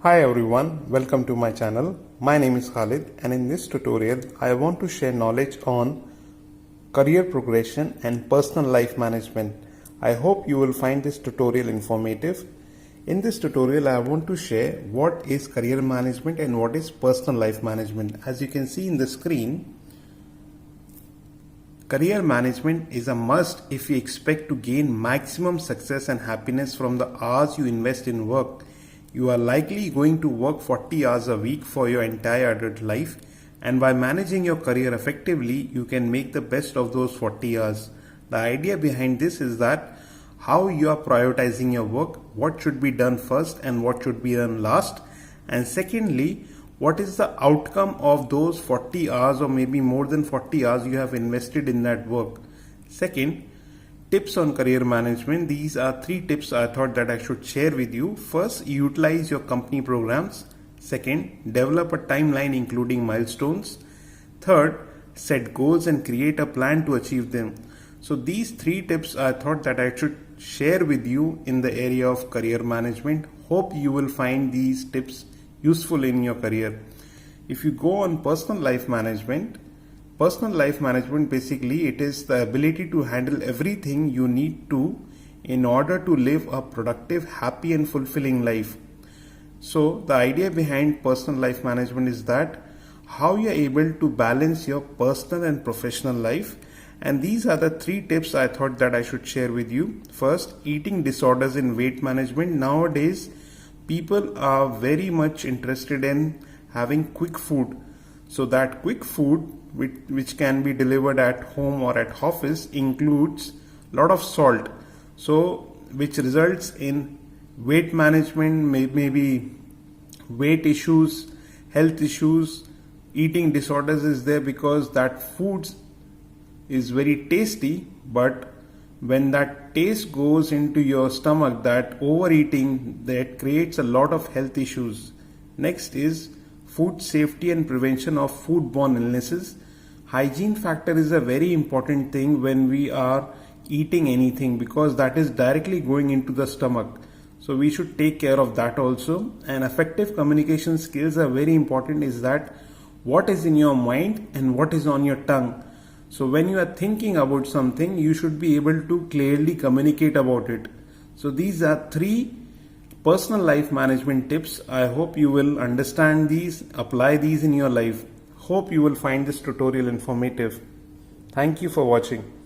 Hi everyone, welcome to my channel. My name is Khalid and in this tutorial I want to share knowledge on career progression and personal life management. I hope you will find this tutorial informative. In this tutorial I want to share what is career management and what is personal life management. As you can see in the screen, career management is a must if you expect to gain maximum success and happiness from the hours you invest in work. You are likely going to work 40 hours a week for your entire adult life, and by managing your career effectively, you can make the best of those 40 hours. The idea behind this is that how you are prioritizing your work, what should be done first and what should be done last, and secondly, what is the outcome of those 40 hours or maybe more than 40 hours you have invested in that work. Second, tips on career management. These are 3 tips I thought that I should share with you. First, utilize your company programs. Second, develop a timeline including milestones. Third, set goals and create a plan to achieve them. So these 3 tips I thought that I should share with you in the area of career management. Hope you will find these tips useful in your career. If you go on personal life management basically it is the ability to handle everything you need to in order to live a productive, happy and fulfilling life. So the idea behind personal life management is that how you are able to balance your personal and professional life, and these are the 3 tips I thought that I should share with you. First, eating disorders in weight management. Nowadays people are very much interested in having quick food. So that quick food which can be delivered at home or at office includes a lot of salt, so which results in weight management, maybe weight issues, health issues. Eating disorders is there because that food is very tasty, but when that taste goes into your stomach, that overeating, that creates a lot of health issues. Next is food safety and prevention of food-borne illnesses. Hygiene factor is a very important thing when we are eating anything because that is directly going into the stomach. So we should take care of that also. And effective communication skills are very important, is that what is in your mind and what is on your tongue. So when you are thinking about something, you should be able to clearly communicate about it. So these are 3 personal life management tips. I hope you will understand these, apply these in your life. Hope you will find this tutorial informative. Thank you for watching.